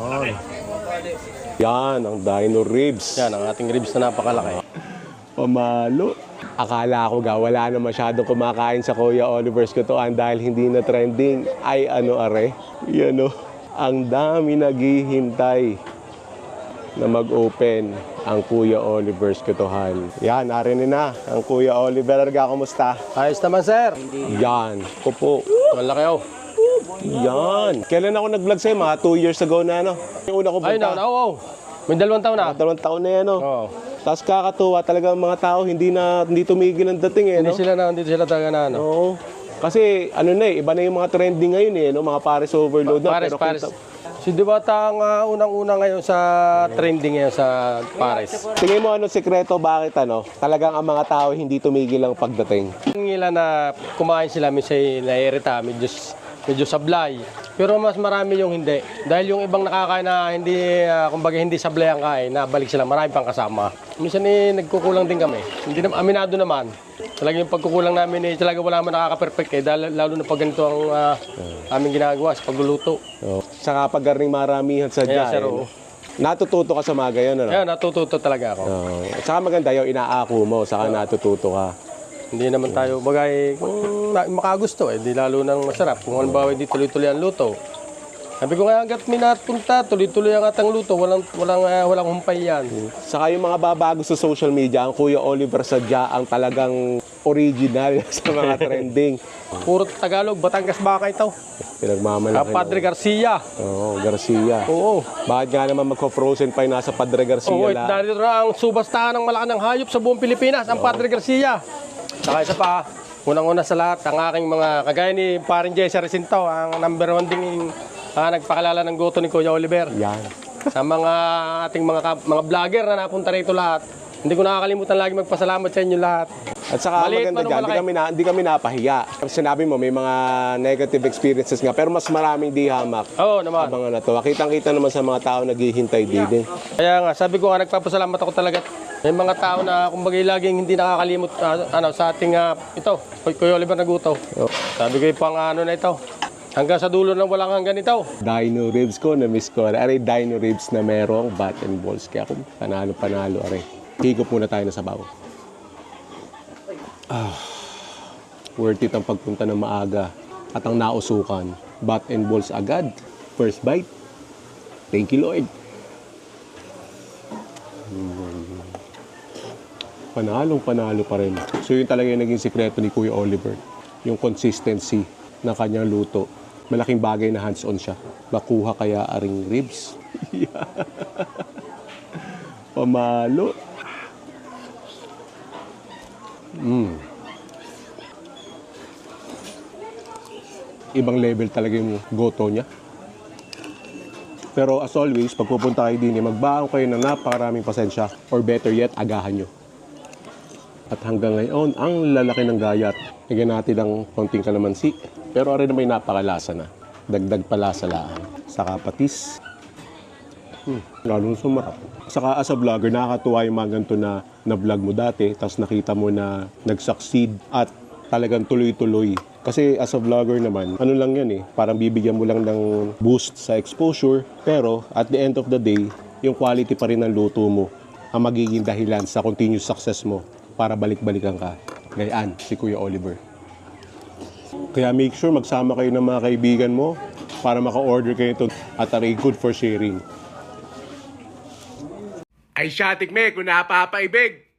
Yan. Yan, ang dino ribs. Yan, ang ating ribs na napakalaki. Pamalo. Akala ko wala na masyadong kumakain sa Kuya Oliver's Kutuan dahil hindi na trending. Ay ano are, yan o. Ang dami naghihintay na mag-open ang Kuya Oliver's Kutuhan. Yan, narinig na ang Kuya Oliver. Arga, kumusta? Ayos naman, sir. Yan, kupo. Malaki, oh. Yan. Kailan ako nag-vlog sa'yo? Mga 2 years ago na, ano? Yung una ko Ay, punta. oo. May 2 taon na. 2 taon na yan, no? Oo. Tapos kakatuwa talaga ang mga tao, hindi tumigil ang dating, eh, no? Hindi sila talaga na, ano. Oo. Kasi, ano na, iba na yung mga trending ngayon, eh, no? Mga Paris overload na. Paris. Si Diwata ang unang-una ngayon sa trending ngayon sa Paris. Tingin mo, ano sikreto, bakit, ano? Talagang ang mga tao hindi tumigil ang pagdating. Yung ilan na kumain sila, minsan nairita, medyo sablay. Pero mas marami yung hindi. Dahil yung ibang nakakain na hindi, kumbaga hindi sablay ang kain, nabalik sila, marami pang kasama. Minsan nagkukulang din kami. Hindi naman, aminado naman. Talaga yung pagkukulang namin, talaga wala man nakaka-perfect. Lalo na pag ganito ang aming ginagawa sa pagluluto. Oh. Saka pag garing maramihan sa Kaya, sir, dyan, natututo ka sa mga gayon, ano? Kaya natututo talaga ako. At saka maganda yung inaako mo, saka natututo ka. Hindi naman tayo bagay kung makagusto di lalo nang masarap. Kung halimbawa hindi tuloy-tuloy ang luto. Sabi ko nga hanggat minapunta, tuloy-tuloy ang atang luto, walang humpay yan. Saka yung mga babago sa social media, ang Kuya Oliver sadya ang talagang original sa mga trending. Puro Tagalog, Batangas baka ito. Pinagmamalaki. Padre Garcia. Oo, Garcia. Oo. Bakit nga naman magko-frozen pa yung nasa Padre Garcia Oo, lang? narito na ang subastahan ng malakanang hayop sa buong Pilipinas, ang Padre Garcia. Saka isa pa, unang-una sa lahat, ang aking mga, kagaya ni Paring Jesse Recinto, ang #1 ding nagpakalala ng goto ni Kuya Oliver. Yan. Sa mga ating mga vlogger na napunta rito lahat, hindi ko nakakalimutan lagi magpasalamat sa inyo lahat. At saka Maliit maganda man o dyan, hindi kami napahiya. Sinabi mo, may mga negative experiences nga, pero mas maraming di hamak. Oo naman. Abangan na to. Kitang-kita naman sa mga tao naghihintay din. Kaya nga, sabi ko nga, nagpapasalamat ako talaga. May mga tao na kumbaga laging hindi nakakalimot sa ating ito, Kuya Oliver Naguto. Sabi ko pang ano na ito. Hanggang sa dulo ng walang hanggan ito. Dino ribs ko, na-miss ko. Aray, dino ribs na merong bat and balls. Kaya kung panalo, aray. Higop muna tayo na sabaw. Worth it ang pagpunta ng maaga at ang nausukan. Bat and balls agad. First bite. Thank you, Lord. Panalo pa rin. So yun talaga yung naging sikreto ni Kuya Oliver. Yung consistency ng kanyang luto. Malaking bagay na hands-on siya. Bakuha kaya aring ribs. Pamalo. Ibang level talaga yung goto niya. Pero as always, pag pupunta kayo din, magbaon kayo ng napakaraming pasensya. Or better yet, agahan nyo. At hanggang ngayon, ang lalaki ng gayat. Higyan natin ng konting kalamansi. Pero rin naman napakalasa na. Dagdag pala sa laan. Saka patis. Lalong sumarap. Saka as a vlogger, nakakatuwa yung mga ganito na vlog mo dati. Tapos nakita mo na nag-succeed at talagang tuloy-tuloy. Kasi as a vlogger naman, ano lang yan eh. Parang bibigyan mo lang ng boost sa exposure. Pero at the end of the day, yung quality pa rin ng luto mo ang magiging dahilan sa continuous success mo para balik-balikan ka. Gayaan, si Kuya Oliver. Kaya make sure magsama kayo ng mga kaibigan mo para maka-order kayo ito at aray good for sharing. Ay siya, tikme, kung napapaibig!